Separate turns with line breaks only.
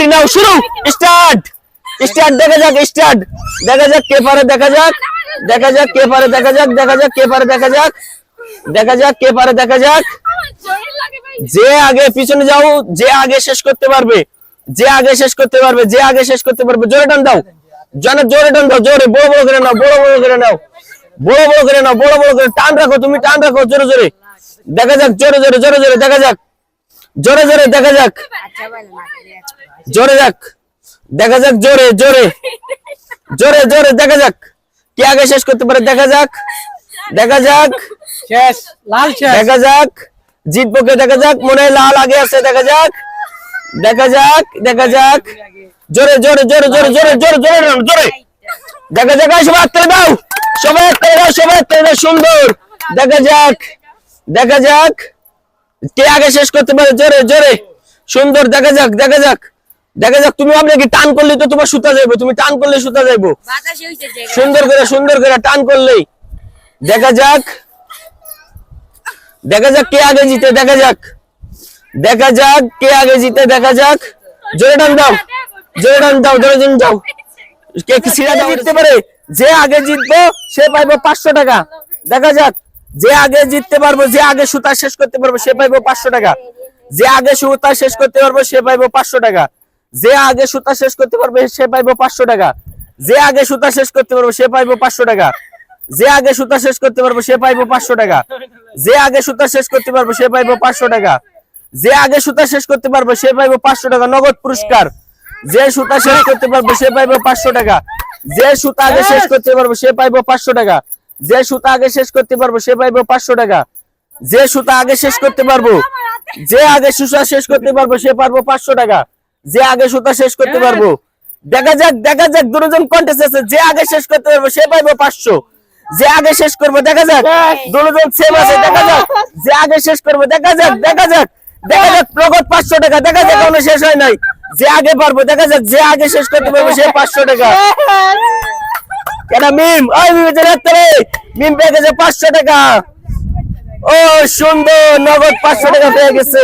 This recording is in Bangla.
রেডি নাও শুরু স্টার্ট স্টার্ট দেখা যাক স্টার্ট দেখা যাক কে পারে দেখা যাক কে পারে দেখা যাক কে পারে দেখা যাক কে পারে দেখা যাক যে আগে পিছনে যাও যে আগে শেষ করতে পারবে জোরে টান দাও জোরে টান দাও জোরে বড় বড় করে নাও বড় বড় করে টান রাখো তুমি টান রাখো জোরে জোরে দেখা যাক জোরে দেখা যাক জোরে দেখা যাক দেখা যাক জোরে দেখা যাক কে আগে শেষ করতে পারে দেখা যাক
শেষ লাল শেষ
দেখা যাক জিতবো কে দেখা যাক মনে হয় লাল আগে আছে দেখা যাক জোরে দেখা যাক সবাই একটা দাও সুন্দর দেখা যাক কে আগে শেষ করতে পারে জোরে সুন্দর দেখা যাক তুমি ভাবলে কি টান করলে তো তোমার সুতা যাইবো তুমি টান করলে সুতা যাইবো সুন্দর করে টান করলেই দেখা যাক কে আগে জিতে দেখা যাক কে আগে জিতে দেখা যাক জোরে টান দাও জোরে দাও কে সিরা জিততে পারে যে আগে জিতবো সে পাইবো 500 টাকা দেখা যাক যে আগে জিততে পারবো যে আগে সুতা শেষ করতে পারবো সে পাইবো 500 টাকা যে আগে সুতা শেষ করতে পারবো সে পাইবো 500 টাকা যে আগে সুতা শেষ করতে পারবে সে পাইবো 500 টাকা যে আগে সুতা শেষ করতে পারবো সে পাইবো 500 টাকা যে আগে সুতা শেষ করতে পারবো সে পাইবো 500 টাকা যে আগে সুতা শেষ করতে পারবো সে পাইবো 500 টাকা যে আগে সুতা শেষ করতে পারবো সে পাইবো 500 টাকা নগদ পুরস্কার যে সুতা শেষ করতে পারবো সে পাইবো 500 টাকা যে সুতা আগে শেষ করতে পারবো সে পাইবো 500 টাকা যে সুতা আগে শেষ করতে পারবো সে পাইবো 500 টাকা যে সুতা আগে শেষ করতে পারবো যে আগে সুতা শেষ করতে পারবো সে পারবো 500 টাকা যে আগে সুতা শেষ করতে পারবো দেখা যাক দুজন কন্টেস্ট আছে যে আগে শেষ করতে পারবো সে পাইবো 500 যে আগে শেষ করবো দেখা যাক দুজন সেম আছে দেখা যাক যে আগে শেষ করবো দেখা যাক নগদ 500 টাকা দেখা যাক কোনো শেষ হয় নাই যে আগে পারবো দেখা যাক যে আগে শেষ করতে পারবো সে 500 টাকা কেন মিম মিম পেয়ে গেছে 500 টাকা ও সুন্দর নগদ 500 টাকা পেয়ে গেছে।